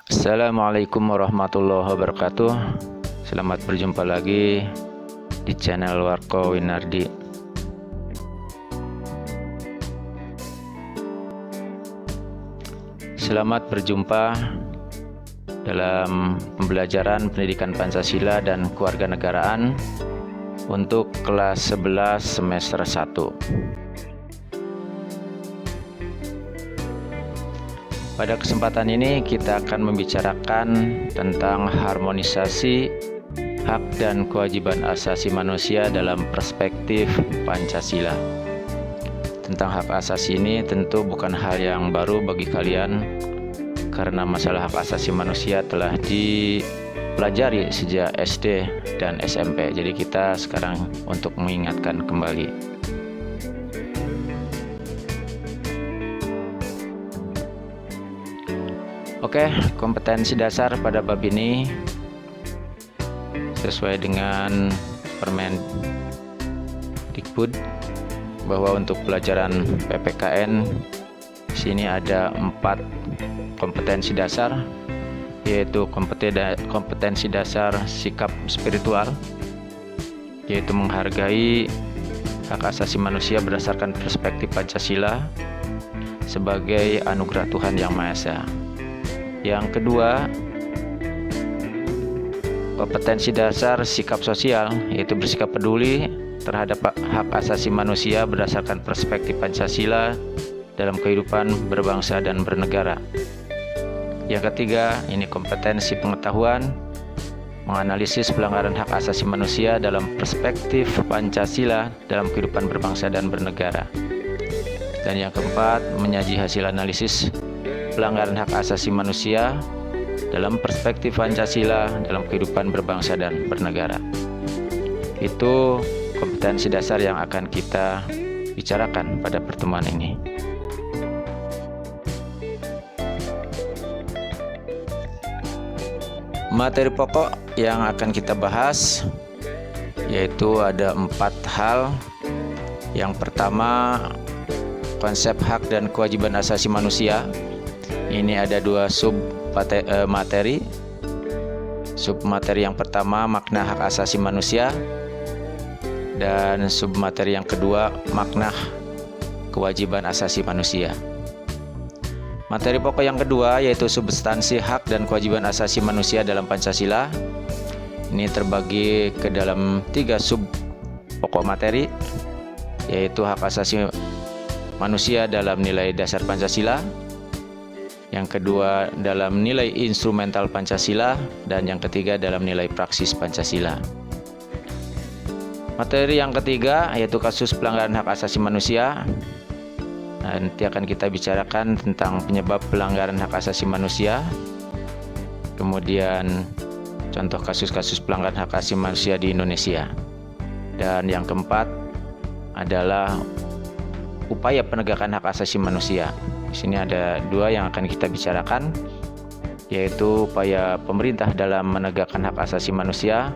Assalamualaikum warahmatullahi wabarakatuh. Selamat berjumpa lagi di channel Warko Winardi. Selamat berjumpa dalam pembelajaran pendidikan Pancasila dan Kewarganegaraan untuk kelas 11 semester 1. Pada kesempatan ini kita akan membicarakan tentang harmonisasi hak dan kewajiban asasi manusia dalam perspektif Pancasila. Tentang hak asasi ini tentu bukan hal yang baru bagi kalian, karena masalah hak asasi manusia telah dipelajari sejak SD dan SMP. Jadi kita sekarang untuk mengingatkan kembali. Oke, kompetensi dasar pada bab ini sesuai dengan Permendikbud bahwa untuk pelajaran PPKN di sini ada 4 kompetensi dasar, yaitu kompetensi dasar sikap spiritual, yaitu menghargai hak asasi manusia berdasarkan perspektif Pancasila sebagai anugerah Tuhan Yang Maha Esa. Yang kedua, kompetensi dasar sikap sosial, yaitu bersikap peduli terhadap hak asasi manusia berdasarkan perspektif Pancasila dalam kehidupan berbangsa dan bernegara. Yang ketiga, ini kompetensi pengetahuan, menganalisis pelanggaran hak asasi manusia dalam perspektif Pancasila dalam kehidupan berbangsa dan bernegara. Dan yang keempat, menyaji hasil analisis pelanggaran hak asasi manusia dalam perspektif Pancasila dalam kehidupan berbangsa dan bernegara. Itu kompetensi dasar yang akan kita bicarakan pada pertemuan ini. Materi pokok yang akan kita bahas yaitu ada 4 hal. Yang pertama, konsep hak dan kewajiban asasi manusia. Ini ada 2 materi. Submateri yang pertama, makna hak asasi manusia, dan submateri yang kedua, makna kewajiban asasi manusia. Materi pokok yang kedua yaitu substansi hak dan kewajiban asasi manusia dalam Pancasila. Ini terbagi ke dalam 3 sub pokok materi, yaitu hak asasi manusia dalam nilai dasar Pancasila, yang kedua dalam nilai instrumental Pancasila, dan yang ketiga dalam nilai praksis Pancasila. Materi yang ketiga yaitu kasus pelanggaran hak asasi manusia. Nanti akan kita bicarakan tentang penyebab pelanggaran hak asasi manusia, kemudian contoh kasus-kasus pelanggaran hak asasi manusia di Indonesia. Dan yang keempat adalah upaya penegakan hak asasi manusia. Di sini ada 2 yang akan kita bicarakan, yaitu upaya pemerintah dalam menegakkan hak asasi manusia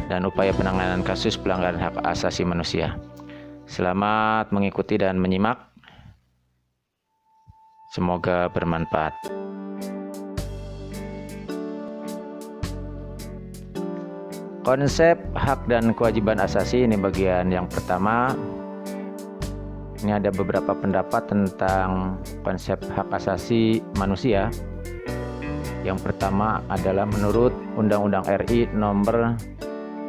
dan upaya penanganan kasus pelanggaran hak asasi manusia. Selamat mengikuti dan menyimak. Semoga bermanfaat. Konsep hak dan kewajiban asasi, ini bagian yang pertama. Ini ada beberapa pendapat tentang konsep hak asasi manusia. Yang pertama adalah menurut Undang-Undang RI nomor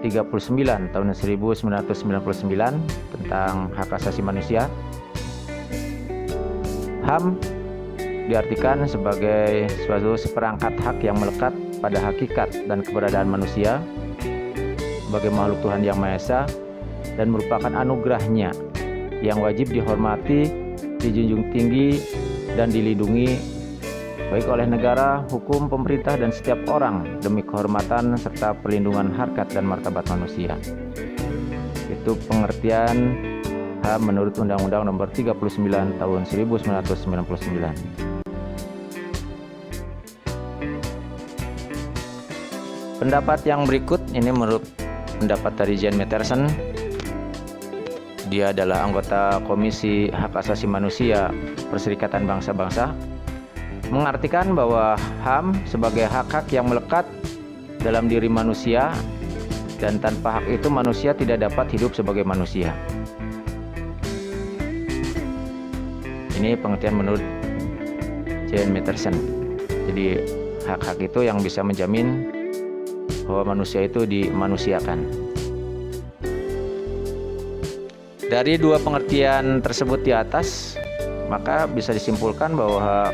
39 tahun 1999 tentang hak asasi manusia. HAM diartikan sebagai suatu seperangkat hak yang melekat pada hakikat dan keberadaan manusia sebagai makhluk Tuhan Yang Maha Esa dan merupakan anugerahnya yang wajib dihormati, dijunjung tinggi, dan dilindungi baik oleh negara, hukum, pemerintah, dan setiap orang demi kehormatan serta perlindungan harkat dan martabat manusia. Itu pengertian HAM menurut Undang-Undang Nomor 39 Tahun 1999. Pendapat yang berikut ini menurut pendapat dari Jan Matterson. Dia adalah anggota Komisi Hak Asasi Manusia Perserikatan Bangsa-Bangsa. mengartikan bahwa HAM sebagai hak-hak yang melekat dalam diri manusia, dan tanpa hak itu manusia tidak dapat hidup sebagai manusia. Ini pengertian menurut Jan Mattheson. Jadi hak-hak itu yang bisa menjamin bahwa manusia itu dimanusiakan. Dari dua pengertian tersebut di atas, maka bisa disimpulkan bahwa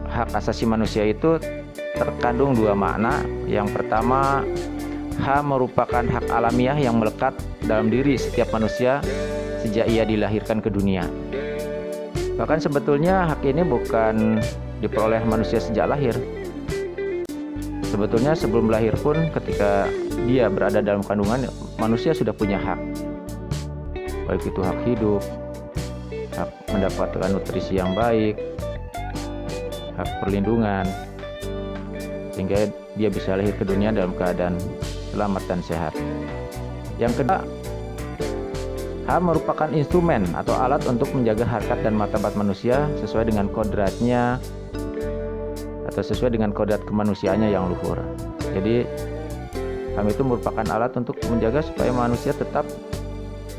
hak asasi manusia itu terkandung dua makna. Yang pertama, HAM merupakan hak alamiah yang melekat dalam diri setiap manusia sejak ia dilahirkan ke dunia. Bahkan sebetulnya hak ini bukan diperoleh manusia sejak lahir. Sebetulnya sebelum lahir pun, ketika dia berada dalam kandungan, manusia sudah punya hak. Baik itu hak hidup, hak mendapatkan nutrisi yang baik, hak perlindungan, sehingga dia bisa lahir ke dunia dalam keadaan selamat dan sehat. Yang kedua, HAM merupakan instrumen atau alat untuk menjaga harkat dan martabat manusia sesuai dengan kodratnya atau sesuai dengan kodrat kemanusiaannya yang luhur. Jadi HAM itu merupakan alat untuk menjaga supaya manusia tetap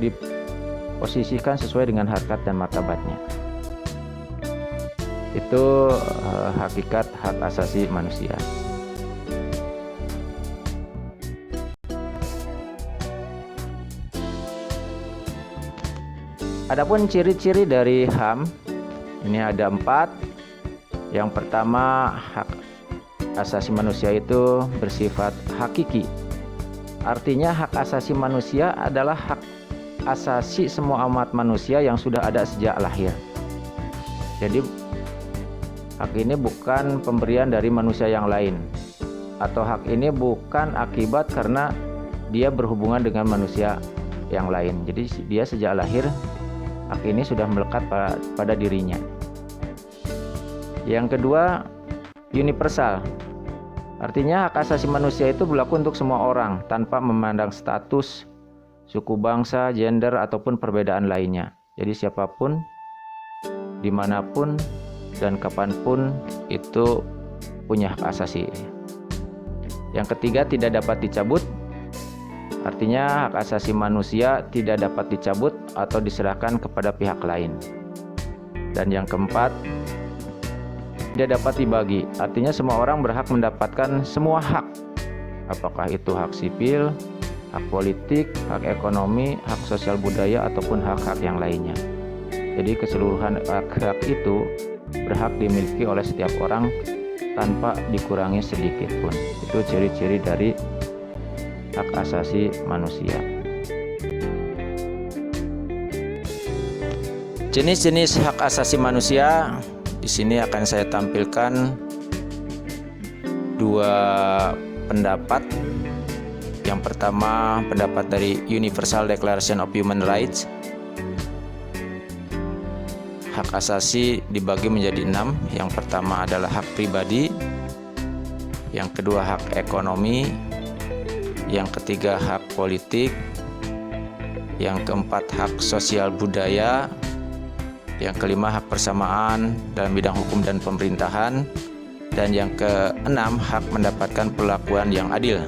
diposisikan sesuai dengan harkat dan martabatnya. Itu hakikat hak asasi manusia. Adapun ciri-ciri dari HAM, ini ada 4. Yang pertama, hak asasi manusia itu bersifat hakiki. Artinya hak asasi manusia adalah hak asasi semua umat manusia yang sudah ada sejak lahir. Jadi hak ini bukan pemberian dari manusia yang lain, atau hak ini bukan akibat karena dia berhubungan dengan manusia yang lain. Jadi dia sejak lahir, hak ini sudah melekat pada dirinya. Yang kedua, universal. Artinya hak asasi manusia itu berlaku untuk semua orang tanpa memandang status, suku bangsa, gender, ataupun perbedaan lainnya. Jadi siapapun, dimanapun, dan kapanpun itu punya hak asasi. Yang ketiga, tidak dapat dicabut. Artinya hak asasi manusia tidak dapat dicabut atau diserahkan kepada pihak lain. Dan yang keempat, tidak dapat dibagi. Artinya semua orang berhak mendapatkan semua hak. Apakah itu hak sipil, hak politik, hak ekonomi, hak sosial budaya, ataupun hak-hak yang lainnya. Jadi keseluruhan hak-hak itu berhak dimiliki oleh setiap orang tanpa dikurangi sedikit pun. Itu ciri-ciri dari hak asasi manusia. Jenis-jenis hak asasi manusia, di sini akan saya tampilkan 2 pendapat. Yang pertama, pendapat dari Universal Declaration of Human Rights. Hak asasi dibagi menjadi 6. Yang pertama adalah hak pribadi, yang kedua hak ekonomi, yang ketiga hak politik, yang keempat hak sosial budaya, yang kelima hak persamaan dalam bidang hukum dan pemerintahan, dan yang keenam hak mendapatkan perlakuan yang adil.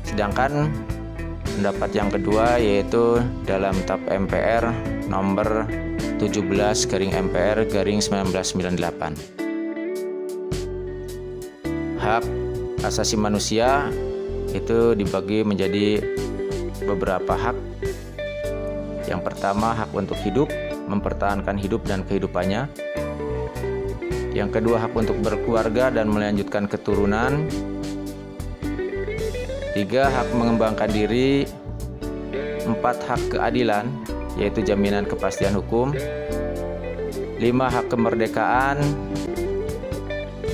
Sedangkan pendapat yang kedua yaitu dalam TAP MPR nomor 17/MPR/1998. Hak asasi manusia itu dibagi menjadi beberapa hak. Yang pertama, hak untuk hidup, mempertahankan hidup dan kehidupannya. Yang kedua, hak untuk berkeluarga dan melanjutkan keturunan. 3, hak mengembangkan diri. 4, hak keadilan, yaitu jaminan kepastian hukum. 5, hak kemerdekaan.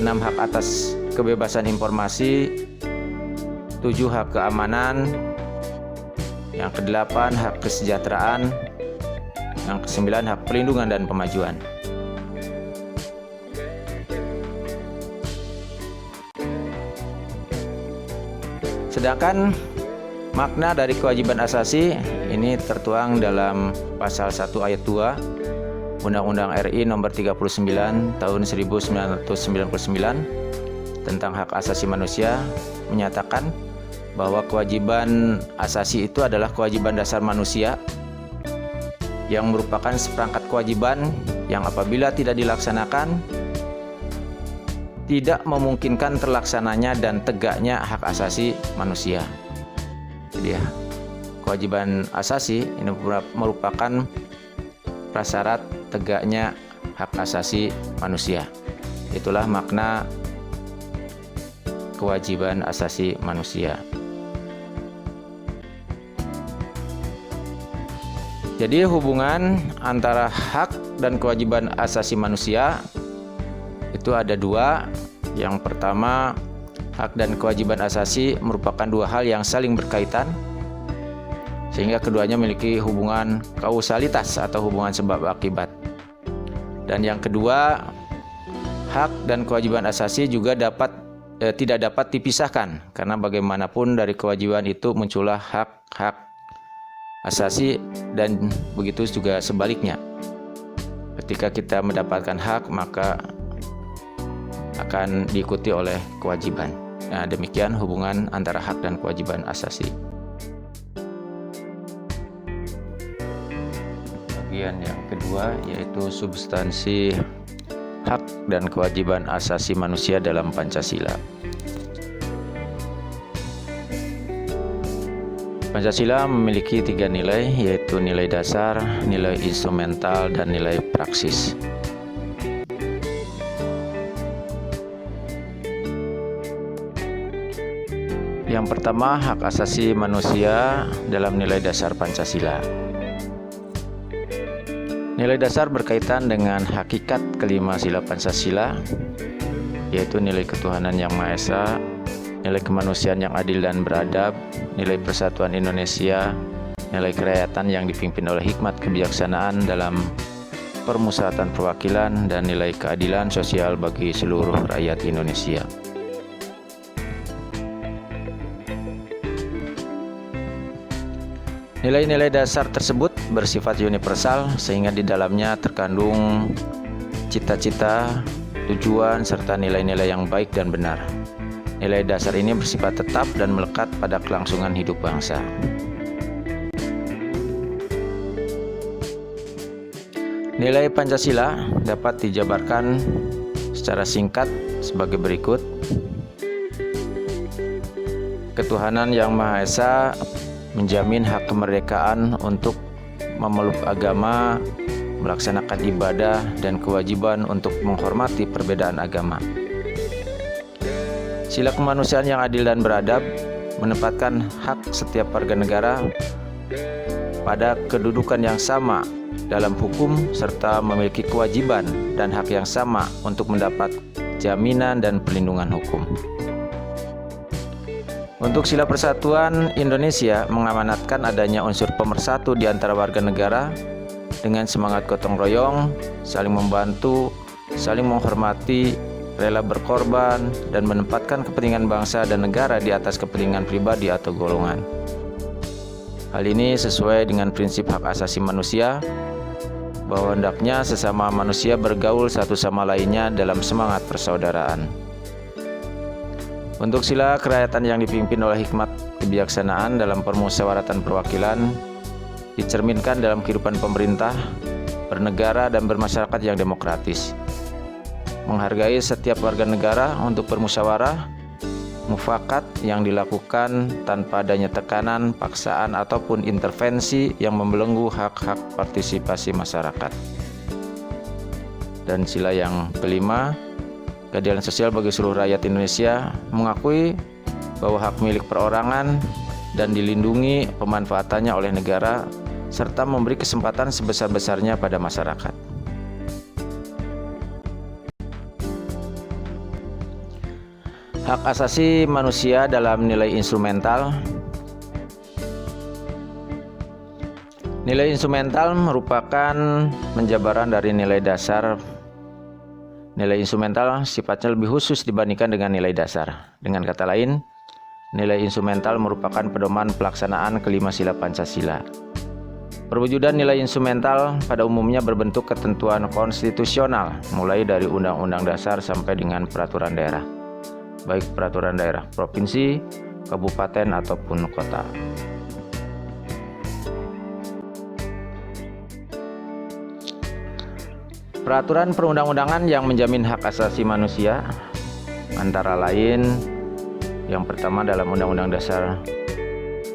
6, hak atas kebebasan informasi. 7, hak keamanan. Yang ke-8, hak kesejahteraan. Yang ke-9, hak perlindungan dan pemajuan. Sedangkan makna dari kewajiban asasi ini tertuang dalam pasal 1 ayat 2 Undang-Undang RI Nomor 39 Tahun 1999 tentang Hak Asasi Manusia menyatakan bahwa kewajiban asasi itu adalah kewajiban dasar manusia yang merupakan seperangkat kewajiban yang apabila tidak dilaksanakan tidak memungkinkan terlaksananya dan tegaknya hak asasi manusia. Jadi kewajiban asasi ini merupakan prasyarat tegaknya hak asasi manusia. Itulah makna kewajiban asasi manusia. Jadi hubungan antara hak dan kewajiban asasi manusia itu ada dua. Yang pertama, hak dan kewajiban asasi merupakan dua hal yang saling berkaitan, sehingga keduanya memiliki hubungan kausalitas atau hubungan sebab akibat. Dan yang kedua, hak dan kewajiban asasi juga tidak dapat dipisahkan, karena bagaimanapun dari kewajiban itu muncullah hak-hak asasi dan begitu juga sebaliknya. Ketika kita mendapatkan hak, maka akan diikuti oleh kewajiban. Nah, demikian hubungan antara hak dan kewajiban asasi. Bagian yang kedua yaitu substansi hak dan kewajiban asasi manusia dalam Pancasila. Pancasila memiliki 3 nilai, yaitu nilai dasar, nilai instrumental, dan nilai praksis. Yang pertama, hak asasi manusia dalam nilai dasar Pancasila. Nilai dasar berkaitan dengan hakikat kelima sila Pancasila, yaitu nilai ketuhanan yang Maha Esa, nilai kemanusiaan yang adil dan beradab, nilai persatuan Indonesia, nilai kerakyatan yang dipimpin oleh hikmat kebijaksanaan dalam permusyawaratan perwakilan, dan nilai keadilan sosial bagi seluruh rakyat Indonesia. Nilai-nilai dasar tersebut bersifat universal sehingga di dalamnya terkandung cita-cita, tujuan, serta nilai-nilai yang baik dan benar. Nilai dasar ini bersifat tetap dan melekat pada kelangsungan hidup bangsa. Nilai Pancasila dapat dijabarkan secara singkat sebagai berikut. Ketuhanan yang Maha Esa menjamin hak kemerdekaan untuk memeluk agama, melaksanakan ibadah, dan kewajiban untuk menghormati perbedaan agama. Sila kemanusiaan yang adil dan beradab menempatkan hak setiap warga negara pada kedudukan yang sama dalam hukum serta memiliki kewajiban dan hak yang sama untuk mendapat jaminan dan perlindungan hukum. Untuk sila persatuan Indonesia mengamanatkan adanya unsur pemersatu di antara warga negara dengan semangat gotong royong, saling membantu, saling menghormati, rela berkorban, dan menempatkan kepentingan bangsa dan negara di atas kepentingan pribadi atau golongan. Hal ini sesuai dengan prinsip hak asasi manusia, bahwa hendaknya sesama manusia bergaul satu sama lainnya dalam semangat persaudaraan. Untuk sila kerakyatan yang dipimpin oleh hikmat kebijaksanaan dalam permusyawaratan perwakilan dicerminkan dalam kehidupan pemerintah, bernegara, dan bermasyarakat yang demokratis. Menghargai setiap warga negara untuk bermusyawarah, mufakat yang dilakukan tanpa adanya tekanan, paksaan, ataupun intervensi yang membelenggu hak-hak partisipasi masyarakat. Dan sila yang kelima, keadilan sosial bagi seluruh rakyat Indonesia, mengakui bahwa hak milik perorangan dan dilindungi pemanfaatannya oleh negara, serta memberi kesempatan sebesar-besarnya pada masyarakat. Hak asasi manusia dalam nilai instrumental. Nilai instrumental merupakan penjabaran dari nilai dasar. Nilai instrumental sifatnya lebih khusus dibandingkan dengan nilai dasar. Dengan kata lain, nilai instrumental merupakan pedoman pelaksanaan kelima sila Pancasila. Perwujudan nilai instrumental pada umumnya berbentuk ketentuan konstitusional, mulai dari Undang-Undang Dasar sampai dengan peraturan daerah, baik peraturan daerah provinsi, kabupaten, ataupun kota. Peraturan perundang-undangan yang menjamin hak asasi manusia antara lain yang pertama dalam Undang-Undang Dasar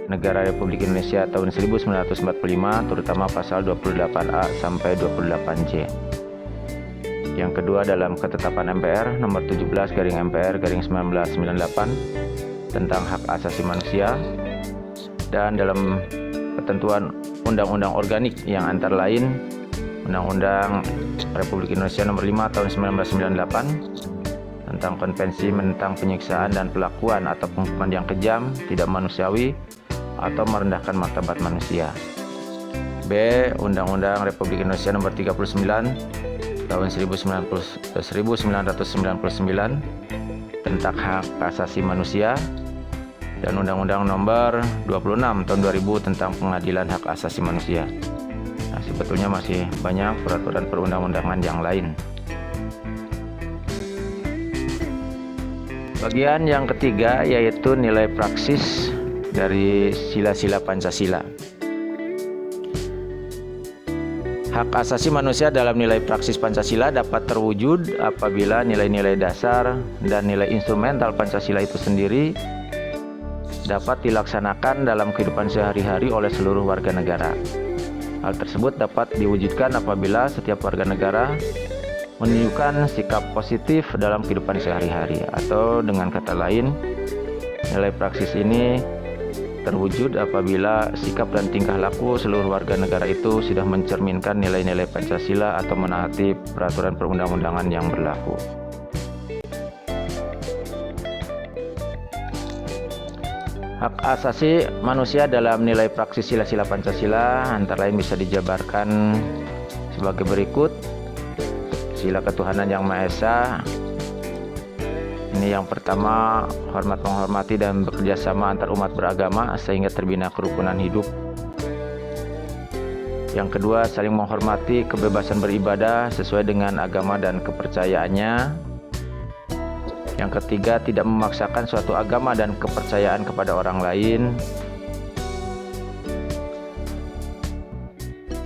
Negara Republik Indonesia tahun 1945, terutama pasal 28A sampai 28C. Yang kedua dalam Ketetapan MPR nomor 17/MPR/1998 tentang hak asasi manusia, dan dalam ketentuan undang-undang organik yang antara lain Undang-Undang Republik Indonesia nomor 5 tahun 1998 tentang Konvensi tentang penyiksaan dan perlakuan atau penghukuman yang kejam, tidak manusiawi, atau merendahkan martabat manusia. B. Undang-Undang Republik Indonesia nomor 39 tahun 1999 tentang hak asasi manusia, dan Undang-Undang nomor 26 tahun 2000 tentang pengadilan hak asasi manusia. Nah, sebetulnya masih banyak peraturan perundang-undangan yang lain. Bagian yang ketiga yaitu nilai praksis dari sila-sila Pancasila. Hak asasi manusia dalam nilai praksis Pancasila dapat terwujud apabila nilai-nilai dasar dan nilai instrumental Pancasila itu sendiri dapat dilaksanakan dalam kehidupan sehari-hari oleh seluruh warga negara. Hal tersebut dapat diwujudkan apabila setiap warga negara menunjukkan sikap positif dalam kehidupan sehari-hari, atau dengan kata lain, nilai praksis ini terwujud apabila sikap dan tingkah laku seluruh warga negara itu sudah mencerminkan nilai-nilai Pancasila atau menaati peraturan perundang-undangan yang berlaku. Hak asasi manusia dalam nilai praksis sila-sila Pancasila antara lain bisa dijabarkan sebagai berikut. Sila ketuhanan yang Maha Esa. Ini yang pertama, hormat menghormati dan bekerja sama antar umat beragama sehingga terbina kerukunan hidup. Yang kedua, saling menghormati kebebasan beribadah sesuai dengan agama dan kepercayaannya. Yang ketiga, tidak memaksakan suatu agama dan kepercayaan kepada orang lain.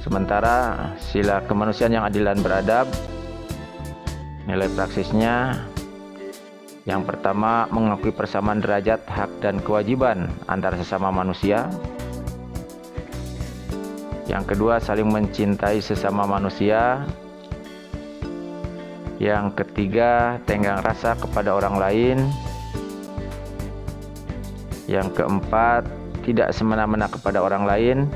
Sementara sila kemanusiaan yang adil dan beradab, nilai praksisnya yang pertama, mengakui persamaan derajat, hak, dan kewajiban antara sesama manusia. Yang kedua, saling mencintai sesama manusia. Yang ketiga, tenggang rasa kepada orang lain. Yang keempat, tidak semena-mena kepada orang lain.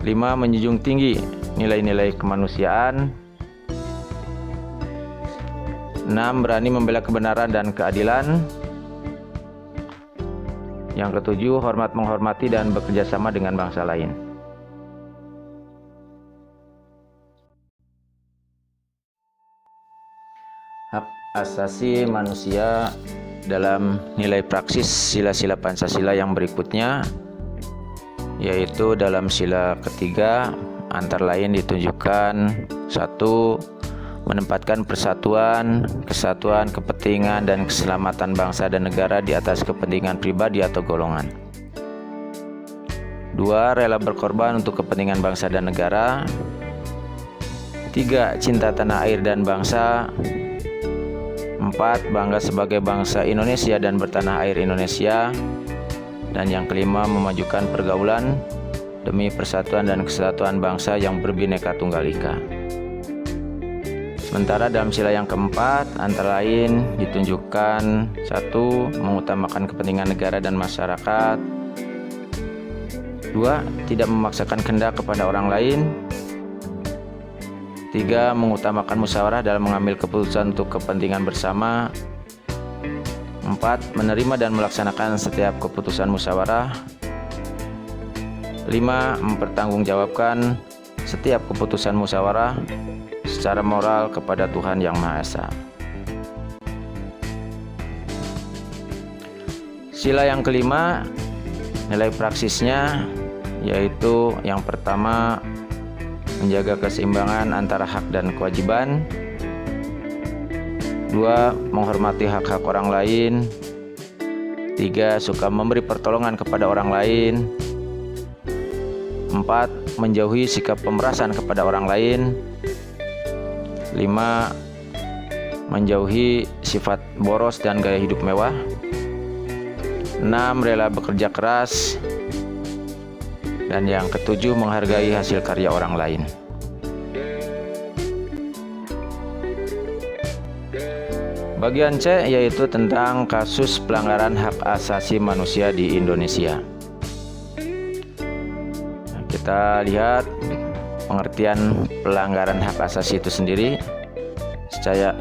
5. Menjunjung tinggi nilai-nilai kemanusiaan. 6. Berani membela kebenaran dan keadilan. Yang ketujuh, hormat menghormati dan bekerja sama dengan bangsa lain. Hak asasi manusia dalam nilai praksis sila-sila Pancasila yang berikutnya, yaitu dalam sila ketiga antara lain ditunjukkan: 1. Menempatkan persatuan, kesatuan, kepentingan, dan keselamatan bangsa dan negara di atas kepentingan pribadi atau golongan. 2. Rela berkorban untuk kepentingan bangsa dan negara. 3. Cinta tanah air dan bangsa. 4. Bangga sebagai bangsa Indonesia dan bertanah air Indonesia. Dan yang kelima, memajukan pergaulan demi persatuan dan kesatuan bangsa yang berbineka tunggal ika. Sementara dalam sila yang keempat antara lain ditunjukkan: 1. Mengutamakan kepentingan negara dan masyarakat. 2. Tidak memaksakan kehendak kepada orang lain. 3. Mengutamakan musyawarah dalam mengambil keputusan untuk kepentingan bersama. 4. Menerima dan melaksanakan setiap keputusan musyawarah. 5. Mempertanggungjawabkan setiap keputusan musyawarah secara moral kepada Tuhan Yang Maha Esa. Sila yang kelima, nilai praksisnya yaitu yang pertama menjaga keseimbangan antara hak dan kewajiban. 2. Menghormati hak-hak orang lain. 3. Suka memberi pertolongan kepada orang lain. 4. Menjauhi sikap pemerasan kepada orang lain. 5. Menjauhi sifat boros dan gaya hidup mewah. 6. Rela bekerja keras. Dan yang ketujuh, menghargai hasil karya orang lain. Bagian C yaitu tentang kasus pelanggaran hak asasi manusia di Indonesia. Kita lihat pengertian pelanggaran hak asasi itu sendiri.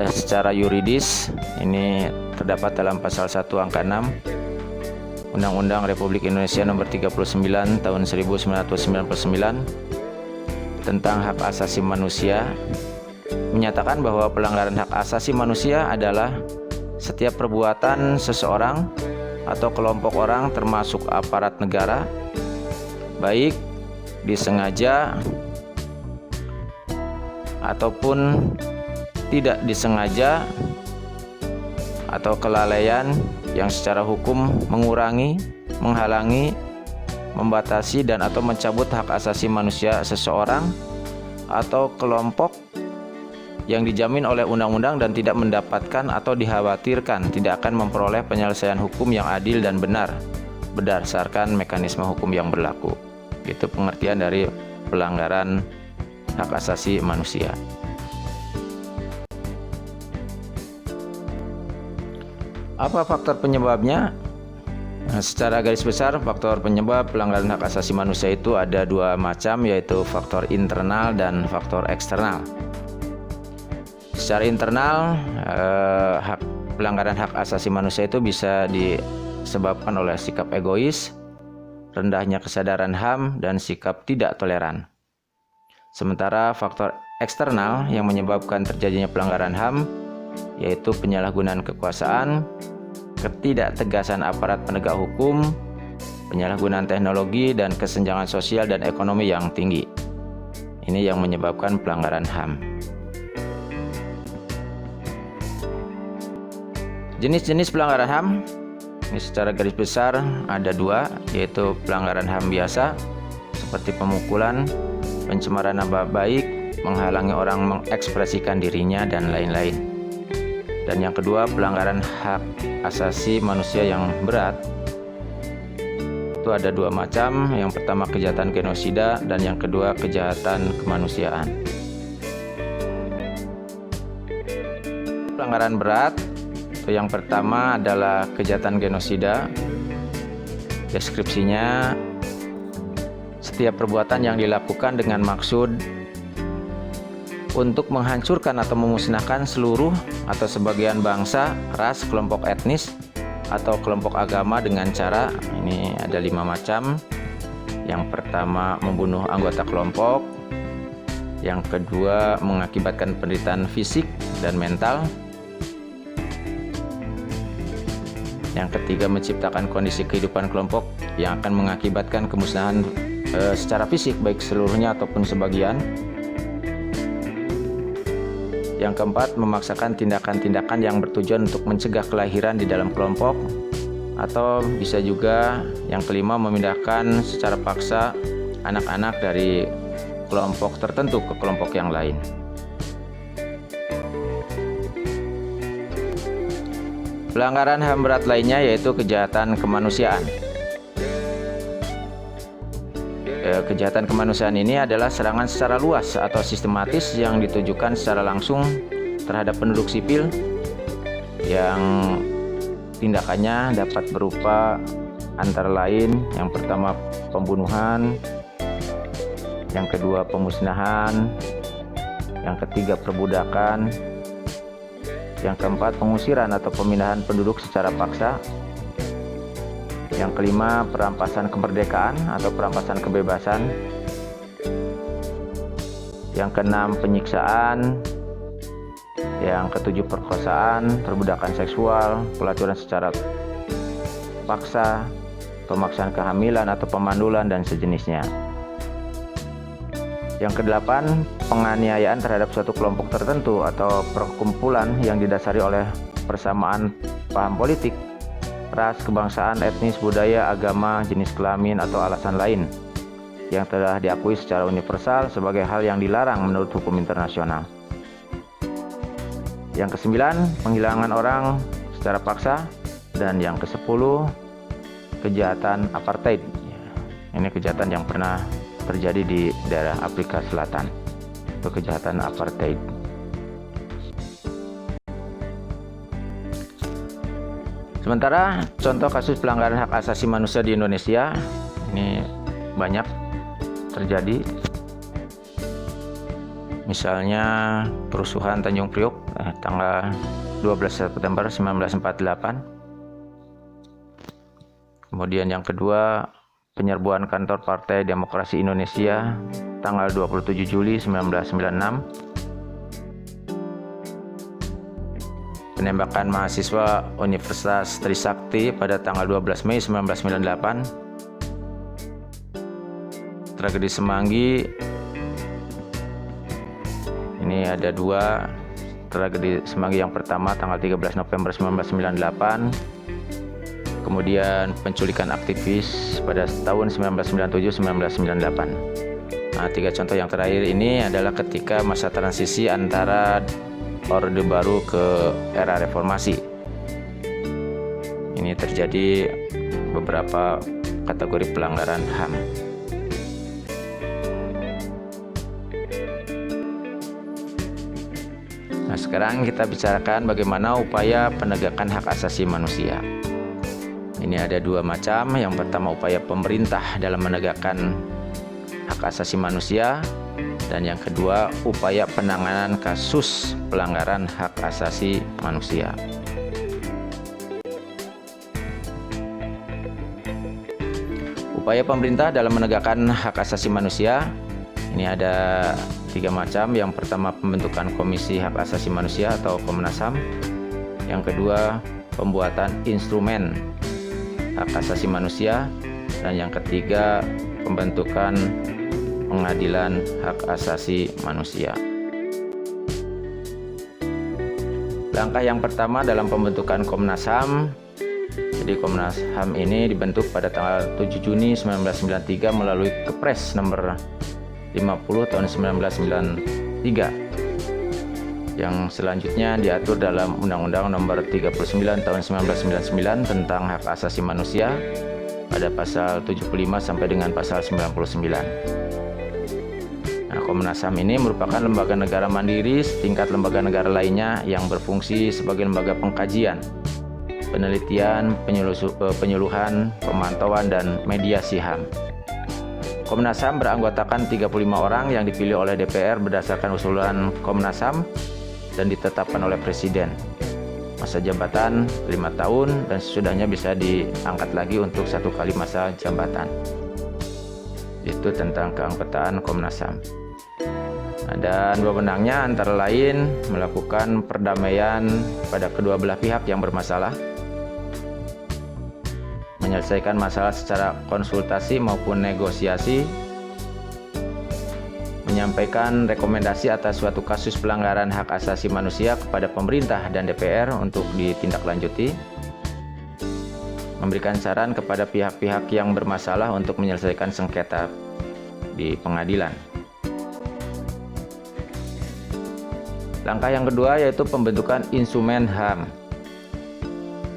Secara yuridis ini terdapat dalam pasal 1 angka 6 Undang-Undang Republik Indonesia Nomor 39 Tahun 1999 tentang hak asasi manusia, menyatakan bahwa pelanggaran hak asasi manusia adalah setiap perbuatan seseorang atau kelompok orang termasuk aparat negara, baik disengaja ataupun tidak disengaja, atau kelalaian yang secara hukum mengurangi, menghalangi, membatasi dan atau mencabut hak asasi manusia seseorang atau kelompok yang dijamin oleh undang-undang dan tidak mendapatkan atau dikhawatirkan tidak akan memperoleh penyelesaian hukum yang adil dan benar berdasarkan mekanisme hukum yang berlaku. Itu pengertian dari pelanggaran hak asasi manusia. Apa faktor penyebabnya? Secara garis besar, faktor penyebab pelanggaran hak asasi manusia itu ada dua macam, yaitu faktor internal dan faktor eksternal. Secara internal, pelanggaran hak asasi manusia itu bisa disebabkan oleh sikap egois, rendahnya kesadaran HAM, dan sikap tidak toleran. Sementara faktor eksternal yang menyebabkan terjadinya pelanggaran HAM yaitu penyalahgunaan kekuasaan, ketidaktegasan aparat penegak hukum, penyalahgunaan teknologi, dan kesenjangan sosial dan ekonomi yang tinggi. Ini yang menyebabkan pelanggaran HAM. Jenis-jenis pelanggaran HAM ini secara garis besar ada dua, yaitu pelanggaran HAM biasa seperti pemukulan, pencemaran nama baik, menghalangi orang mengekspresikan dirinya, dan lain-lain. Dan yang kedua, pelanggaran hak asasi manusia yang berat. Itu ada dua macam. Yang pertama kejahatan genosida dan yang kedua kejahatan kemanusiaan. Pelanggaran berat itu yang pertama adalah kejahatan genosida. Deskripsinya, setiap perbuatan yang dilakukan dengan maksud untuk menghancurkan atau memusnahkan seluruh atau sebagian bangsa, ras, kelompok etnis, atau kelompok agama dengan cara, ini ada 5 macam. Yang pertama, membunuh anggota kelompok. Yang kedua, mengakibatkan penderitaan fisik dan mental. Yang ketiga, menciptakan kondisi kehidupan kelompok yang akan mengakibatkan kemusnahan secara fisik, baik seluruhnya ataupun sebagian. Yang keempat, memaksakan tindakan-tindakan yang bertujuan untuk mencegah kelahiran di dalam kelompok, atau bisa juga yang kelima, memindahkan secara paksa anak-anak dari kelompok tertentu ke kelompok yang lain. Pelanggaran HAM berat lainnya yaitu kejahatan kemanusiaan. Kejahatan kemanusiaan ini adalah serangan secara luas atau sistematis yang ditujukan secara langsung terhadap penduduk sipil, yang tindakannya dapat berupa antara lain yang pertama pembunuhan, yang kedua pemusnahan, yang ketiga perbudakan, yang keempat pengusiran atau pemindahan penduduk secara paksa, yang kelima perampasan kemerdekaan atau perampasan kebebasan, yang keenam penyiksaan, yang ketujuh perkosaan, perbudakan seksual, pelacuran secara paksa, pemaksaan kehamilan atau pemandulan dan sejenisnya. Yang kedelapan, penganiayaan terhadap suatu kelompok tertentu atau perkumpulan yang didasari oleh persamaan paham politik, ras, kebangsaan, etnis, budaya, agama, jenis kelamin, atau alasan lain yang telah diakui secara universal sebagai hal yang dilarang menurut hukum internasional. Yang kesembilan, penghilangan orang secara paksa. Dan yang ke-10, kejahatan apartheid. Ini kejahatan yang pernah terjadi di daerah Afrika Selatan, itu kejahatan apartheid. Sementara contoh kasus pelanggaran hak asasi manusia di Indonesia ini banyak terjadi. Misalnya kerusuhan Tanjung Priok tanggal 12 September 1948. Kemudian yang kedua, penyerbuan kantor Partai Demokrasi Indonesia tanggal 27 Juli 1996. Penembakan mahasiswa Universitas Trisakti pada tanggal 12 Mei 1998. Tragedi Semanggi. Ini ada dua tragedi Semanggi. Yang pertama tanggal 13 November 1998. Kemudian penculikan aktivis pada tahun 1997-1998. Nah, tiga contoh yang terakhir ini adalah ketika masa transisi antara Orde Baru ke era reformasi. Ini terjadi beberapa kategori pelanggaran HAM. Nah, sekarang kita bicarakan bagaimana upaya penegakan hak asasi manusia. Ini ada dua macam. Yang pertama, upaya pemerintah dalam menegakkan hak asasi manusia, dan yang kedua, upaya penanganan kasus pelanggaran hak asasi manusia. Upaya pemerintah dalam menegakkan hak asasi manusia ini ada tiga macam. Yang pertama, pembentukan Komisi Hak Asasi Manusia atau Komnas HAM. Yang kedua, pembuatan instrumen hak asasi manusia, dan yang ketiga, pembentukan pengadilan hak asasi manusia. Langkah yang pertama dalam pembentukan Komnas HAM. Jadi Komnas HAM ini dibentuk pada tanggal 7 Juni 1993 melalui Kepres nomor 50 tahun 1993. Yang selanjutnya diatur dalam Undang-Undang Nomor 39 Tahun 1999 tentang Hak Asasi Manusia pada pasal 75 sampai dengan pasal 99. Nah, Komnas HAM ini merupakan lembaga negara mandiri setingkat lembaga negara lainnya yang berfungsi sebagai lembaga pengkajian, penelitian, penyuluhan, pemantauan, dan mediasi HAM. Komnas HAM beranggotakan 35 orang yang dipilih oleh DPR berdasarkan usulan Komnas HAM dan ditetapkan oleh Presiden. Masa jabatan 5 tahun dan sesudahnya bisa diangkat lagi untuk 1 kali masa jabatan. Itu tentang keanggotaan Komnas HAM. Dan wewenangnya antara lain melakukan perdamaian pada kedua belah pihak yang bermasalah, menyelesaikan masalah secara konsultasi maupun negosiasi, menyampaikan rekomendasi atas suatu kasus pelanggaran hak asasi manusia kepada pemerintah dan DPR untuk ditindaklanjuti, memberikan saran kepada pihak-pihak yang bermasalah untuk menyelesaikan sengketa di pengadilan. Langkah yang kedua yaitu pembentukan instrumen HAM.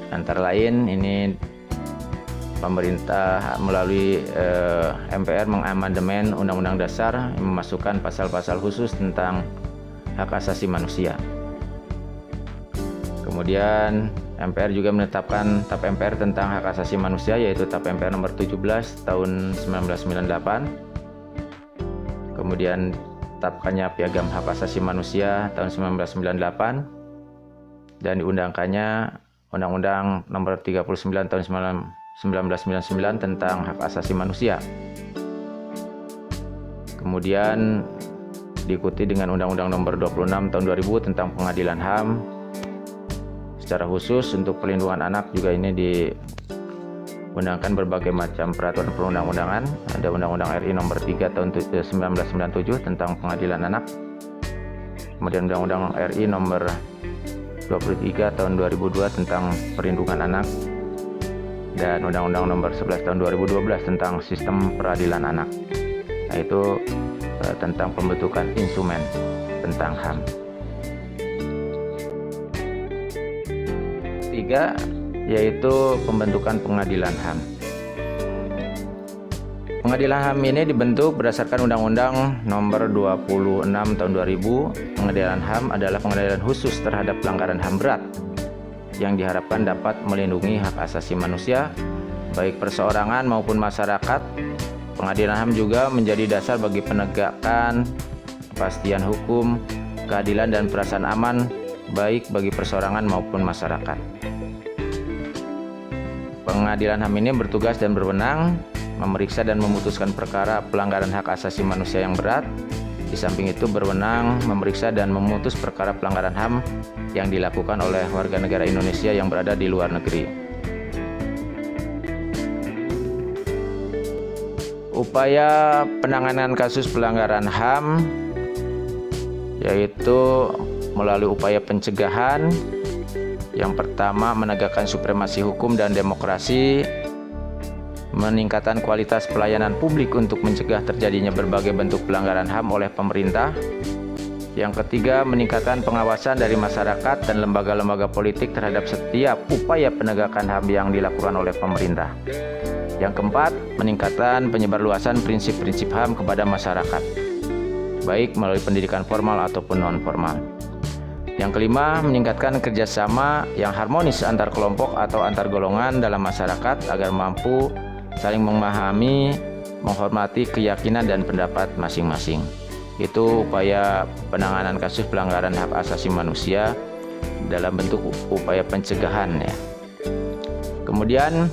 Antara lain ini pemerintah melalui MPR mengamandemen Undang-Undang Dasar yang memasukkan pasal-pasal khusus tentang hak asasi manusia. Kemudian MPR juga menetapkan TAP MPR tentang hak asasi manusia, yaitu TAP MPR nomor 17 tahun 1998. Kemudian ditetapkannya Piagam Hak Asasi Manusia tahun 1998 dan diundangkannya Undang-Undang nomor 39 tahun 1999 tentang hak asasi manusia. Kemudian diikuti dengan Undang-Undang nomor 26 tahun 2000 tentang pengadilan HAM. Secara khusus untuk perlindungan anak juga ini mengundangkan berbagai macam peraturan perundang-undangan. Ada Undang-Undang RI Nomor 3 Tahun 1997 tentang Pengadilan Anak, kemudian Undang-Undang RI Nomor 23 Tahun 2002 tentang Perlindungan Anak, dan Undang-Undang Nomor 11 Tahun 2012 tentang Sistem Peradilan Anak. Nah, itu tentang pembentukan instrumen tentang HAM. Tiga, yaitu pembentukan pengadilan HAM. Pengadilan HAM ini dibentuk berdasarkan Undang-Undang Nomor 26 Tahun 2000. Pengadilan HAM adalah pengadilan khusus terhadap pelanggaran HAM berat yang diharapkan dapat melindungi hak asasi manusia, baik perseorangan maupun masyarakat. Pengadilan HAM juga menjadi dasar bagi penegakan kepastian hukum, keadilan dan perasaan aman, baik bagi perseorangan maupun masyarakat. Pengadilan HAM ini bertugas dan berwenang memeriksa dan memutuskan perkara pelanggaran hak asasi manusia yang berat. Di samping itu berwenang memeriksa dan memutus perkara pelanggaran HAM yang dilakukan oleh warga negara Indonesia yang berada di luar negeri. Upaya penanganan kasus pelanggaran HAM yaitu melalui upaya pencegahan. Yang pertama, menegakkan supremasi hukum dan demokrasi, meningkatkan kualitas pelayanan publik untuk mencegah terjadinya berbagai bentuk pelanggaran HAM oleh pemerintah. Yang ketiga, meningkatkan pengawasan dari masyarakat dan lembaga-lembaga politik terhadap setiap upaya penegakan HAM yang dilakukan oleh pemerintah. Yang keempat, meningkatkan penyebarluasan prinsip-prinsip HAM kepada masyarakat, baik melalui pendidikan formal ataupun non-formal. Yang kelima, meningkatkan kerjasama yang harmonis antar kelompok atau antar golongan dalam masyarakat agar mampu saling memahami, menghormati keyakinan dan pendapat masing-masing. Itu upaya penanganan kasus pelanggaran hak asasi manusia dalam bentuk upaya pencegahan ya. Kemudian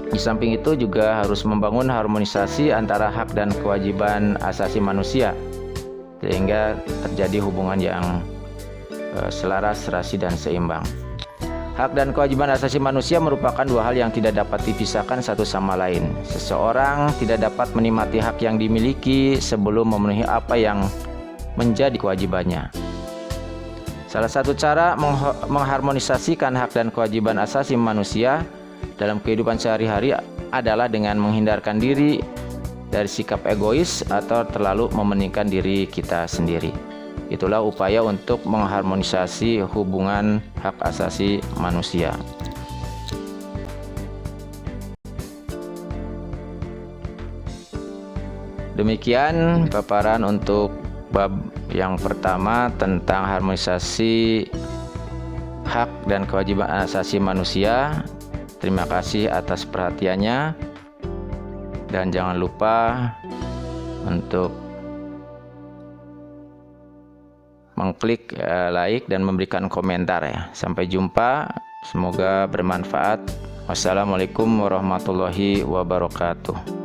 di samping itu juga harus membangun harmonisasi antara hak dan kewajiban asasi manusia sehingga terjadi hubungan yang selaras, serasi, dan seimbang. Hak dan kewajiban asasi manusia merupakan dua hal yang tidak dapat dipisahkan satu sama lain. Seseorang tidak dapat menikmati hak yang dimiliki sebelum memenuhi apa yang menjadi kewajibannya. Salah satu cara mengharmonisasikan hak dan kewajiban asasi manusia dalam kehidupan sehari-hari adalah dengan menghindarkan diri dari sikap egois atau terlalu mementingkan diri kita sendiri. Itulah upaya untuk mengharmonisasi hubungan hak asasi manusia. Demikian paparan untuk bab yang pertama tentang harmonisasi hak dan kewajiban asasi manusia. Terima kasih atas perhatiannya, dan jangan lupa untuk mengklik like dan memberikan komentar ya. Sampai jumpa, semoga bermanfaat. Wassalamualaikum warahmatullahi wabarakatuh.